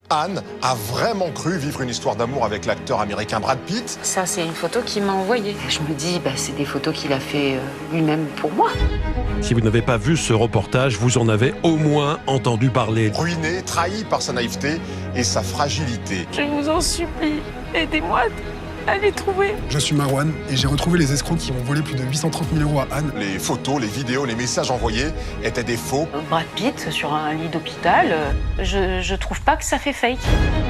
Anne a vraiment cru vivre une histoire d'amour avec l'acteur américain Brad Pitt. Ça, c'est une photo qu'il m'a envoyée. Je me dis, c'est des photos qu'il a fait lui-même pour moi. Si vous n'avez pas vu ce reportage, vous en avez au moins entendu parler. Ruiné, trahi par sa naïveté et sa fragilité. Je vous en supplie, aidez-moi à les trouver. Je suis Marwan et j'ai retrouvé les escrocs qui ont volé plus de 830 000 € à Anne. Les photos, les vidéos, les messages envoyés étaient des faux. Brad Pitt sur un lit d'hôpital, je trouve pas que ça fait fake.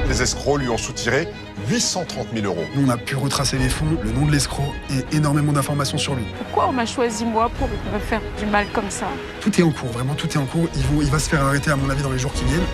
Les escrocs lui ont soutiré 830 000 €. Nous, on a pu retracer les fonds, le nom de l'escroc et énormément d'informations sur lui. Pourquoi on m'a choisi moi pour me faire du mal comme ça? Tout est en cours, vraiment tout est en cours. Il va se faire arrêter à mon avis dans les jours qui viennent.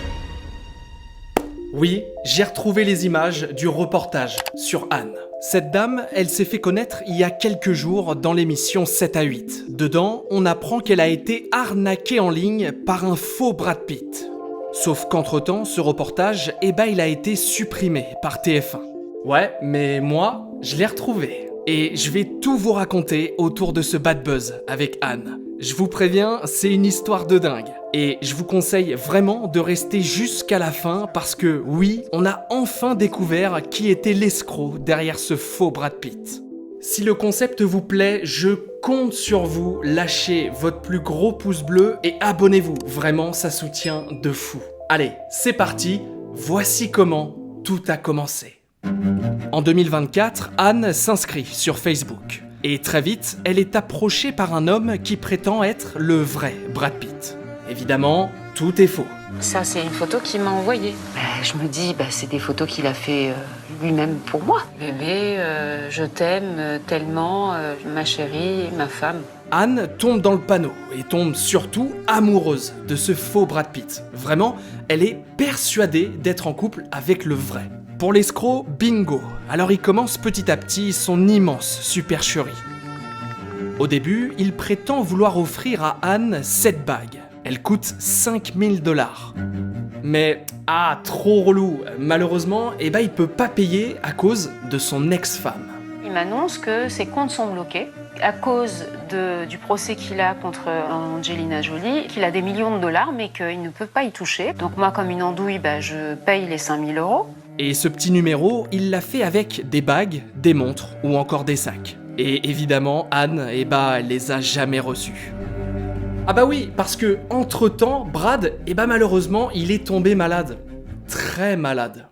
Oui, j'ai retrouvé les images du reportage sur Anne. Cette dame, elle s'est fait connaître il y a quelques jours dans l'émission 7 à 8. Dedans, on apprend qu'elle a été arnaquée en ligne par un faux Brad Pitt. Sauf qu'entre-temps, ce reportage, il a été supprimé par TF1. Ouais, mais moi, je l'ai retrouvé. Et je vais tout vous raconter autour de ce bad buzz avec Anne. Je vous préviens, c'est une histoire de dingue. Et je vous conseille vraiment de rester jusqu'à la fin parce que oui, on a enfin découvert qui était l'escroc derrière ce faux Brad Pitt. Si le concept vous plaît, je compte sur vous, lâchez votre plus gros pouce bleu et abonnez-vous. Vraiment, ça soutient de fou. Allez, c'est parti, voici comment tout a commencé. En 2024, Anne s'inscrit sur Facebook. Et très vite, elle est approchée par un homme qui prétend être le vrai Brad Pitt. Évidemment, tout est faux. Ça, c'est une photo qu'il m'a envoyée. Je me dis, c'est des photos qu'il a fait lui-même pour moi. Bébé, je t'aime tellement, ma chérie, ma femme. Anne tombe dans le panneau et tombe surtout amoureuse de ce faux Brad Pitt. Vraiment, elle est persuadée d'être en couple avec le vrai. Pour l'escroc, bingo. Alors il commence petit à petit son immense supercherie. Au début, il prétend vouloir offrir à Anne 7 bagues. Elle coûte 5 000 $. Mais, trop relou. Malheureusement, il peut pas payer à cause de son ex-femme. Il m'annonce que ses comptes sont bloqués à cause du procès qu'il a contre Angelina Jolie, qu'il a des millions de dollars mais qu'il ne peut pas y toucher. Donc moi, comme une andouille, je paye les 5 000 €. Et ce petit numéro, il l'a fait avec des bagues, des montres ou encore des sacs. Et évidemment, Anne, elle les a jamais reçus. Oui, parce que entre-temps, Brad, malheureusement, il est tombé malade. Très malade.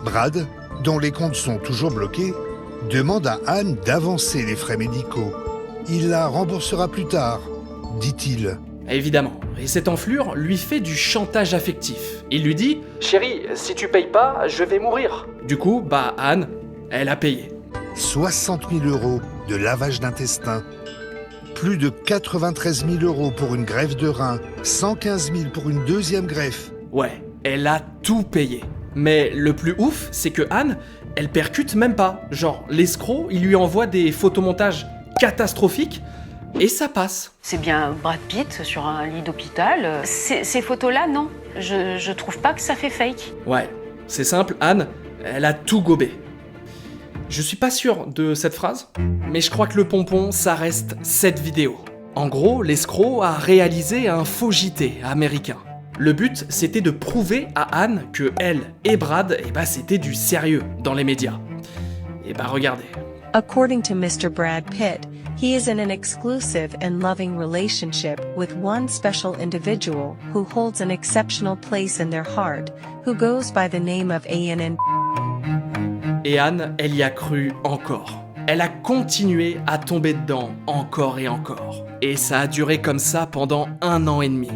Brad, dont les comptes sont toujours bloqués, demande à Anne d'avancer les frais médicaux. Il la remboursera plus tard, dit-il. Évidemment. Et cette enflure lui fait du chantage affectif. Il lui dit « Chérie, si tu payes pas, je vais mourir. » Du coup, Anne, elle a payé. 60 000 € de lavage d'intestin, plus de 93 000 € pour une greffe de rein, 115 000 pour une deuxième greffe. Ouais, elle a tout payé. Mais le plus ouf, c'est que Anne, elle percute même pas. Genre, l'escroc, il lui envoie des photomontages catastrophiques et ça passe. C'est bien Brad Pitt sur un lit d'hôpital. Ces photos-là, non. Je trouve pas que ça fait fake. Ouais, c'est simple, Anne, elle a tout gobé. Je suis pas sûr de cette phrase, mais je crois que le pompon, ça reste cette vidéo. En gros, l'escroc a réalisé un faux JT américain. Le but, c'était de prouver à Anne que elle et Brad, c'était du sérieux dans les médias. Regardez. According to Mr. Brad Pitt, he is in an exclusive and loving relationship with one special individual who holds an exceptional place in their heart, who goes by the name of Ann. Et Anne, elle y a cru encore. Elle a continué à tomber dedans encore et encore. Et ça a duré comme ça pendant 1 an et demi.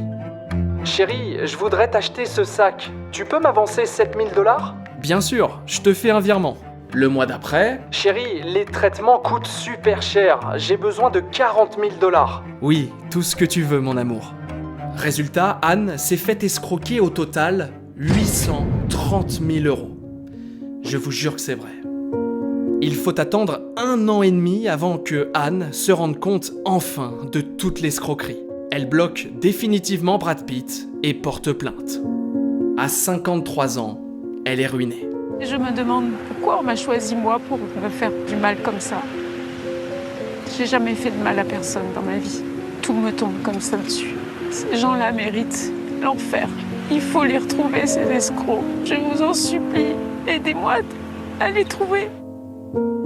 Chérie, je voudrais t'acheter ce sac. Tu peux m'avancer 7 000 $? Bien sûr, je te fais un virement. Le mois d'après, chérie, les traitements coûtent super cher. J'ai besoin de 40 000 $. Oui, tout ce que tu veux, mon amour. Résultat, Anne s'est fait escroquer au total 830 000 €. Je vous jure que c'est vrai. Il faut attendre 1 an et demi avant que Anne se rende compte enfin de toute l'escroquerie. Elle bloque définitivement Brad Pitt et porte plainte. À 53 ans, elle est ruinée. Je me demande pourquoi on m'a choisi moi pour me faire du mal comme ça. J'ai jamais fait de mal à personne dans ma vie. Tout me tombe comme ça dessus. Ces gens-là méritent l'enfer. Il faut les retrouver, ces escrocs. Je vous en supplie, aidez-moi à les trouver.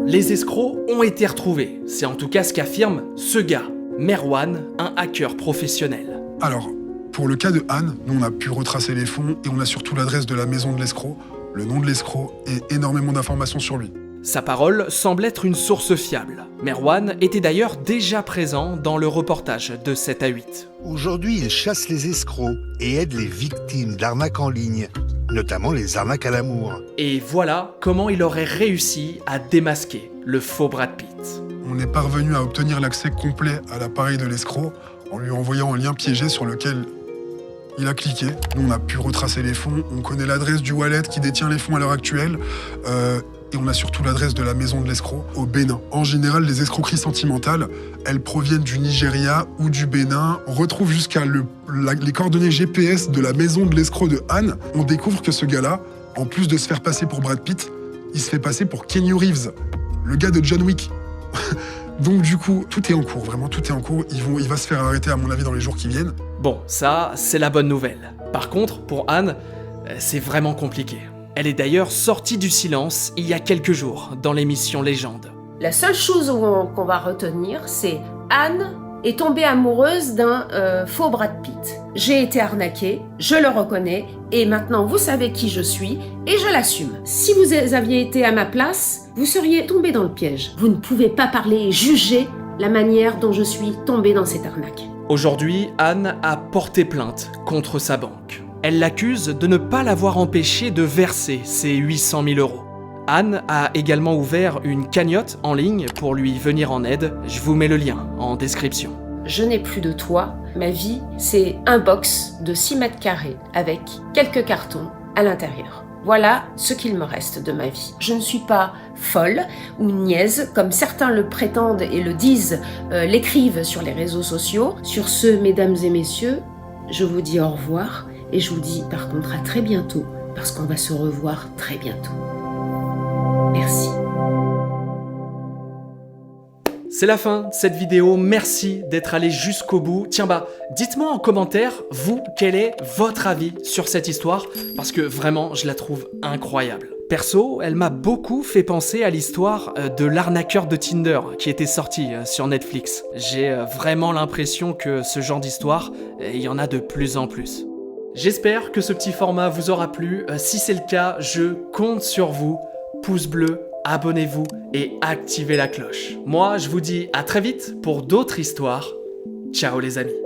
Les escrocs ont été retrouvés. C'est en tout cas ce qu'affirme ce gars, Merwan, un hacker professionnel. Alors, pour le cas de Anne, nous on a pu retracer les fonds et on a surtout l'adresse de la maison de l'escroc, le nom de l'escroc et énormément d'informations sur lui. Sa parole semble être une source fiable. Merwan était d'ailleurs déjà présent dans le reportage de 7 à 8. Aujourd'hui, il chasse les escrocs et aide les victimes d'arnaques en ligne, notamment les arnaques à l'amour. Et voilà comment il aurait réussi à démasquer le faux Brad Pitt. On est parvenu à obtenir l'accès complet à l'appareil de l'escroc en lui envoyant un lien piégé sur lequel il a cliqué. Nous, on a pu retracer les fonds, on connaît l'adresse du wallet qui détient les fonds à l'heure actuelle, et on a surtout l'adresse de la maison de l'escroc au Bénin. En général, les escroqueries sentimentales, elles proviennent du Nigeria ou du Bénin. On retrouve jusqu'à les coordonnées GPS de la maison de l'escroc de Anne. On découvre que ce gars-là, en plus de se faire passer pour Brad Pitt, il se fait passer pour Keanu Reeves, le gars de John Wick. Donc du coup, tout est en cours, vraiment tout est en cours. Il va se faire arrêter à mon avis dans les jours qui viennent. Bon, ça, c'est la bonne nouvelle. Par contre, pour Anne, c'est vraiment compliqué. Elle est d'ailleurs sortie du silence il y a quelques jours dans l'émission Légende. La seule chose qu'on va retenir, c'est Anne est tombée amoureuse d'un faux Brad Pitt. J'ai été arnaquée, je le reconnais, et maintenant vous savez qui je suis, et je l'assume. Si vous aviez été à ma place, vous seriez tombé dans le piège. Vous ne pouvez pas parler et juger la manière dont je suis tombée dans cette arnaque. Aujourd'hui, Anne a porté plainte contre sa banque. Elle l'accuse de ne pas l'avoir empêché de verser ses 800 000 €. Anne a également ouvert une cagnotte en ligne pour lui venir en aide. Je vous mets le lien en description. Je n'ai plus de toit. Ma vie, c'est un box de 6 mètres carrés avec quelques cartons à l'intérieur. Voilà ce qu'il me reste de ma vie. Je ne suis pas folle ou niaise, comme certains le prétendent et le disent, l'écrivent sur les réseaux sociaux. Sur ce, mesdames et messieurs, je vous dis au revoir. Et je vous dis par contre à très bientôt, parce qu'on va se revoir très bientôt. Merci. C'est la fin de cette vidéo, merci d'être allé jusqu'au bout. Tiens dites-moi en commentaire, vous, quel est votre avis sur cette histoire, parce que vraiment, je la trouve incroyable. Perso, elle m'a beaucoup fait penser à l'histoire de l'arnaqueur de Tinder qui était sorti sur Netflix. J'ai vraiment l'impression que ce genre d'histoire, il y en a de plus en plus. J'espère que ce petit format vous aura plu. Si c'est le cas, je compte sur vous. Pouce bleu, abonnez-vous et activez la cloche. Moi, je vous dis à très vite pour d'autres histoires. Ciao les amis.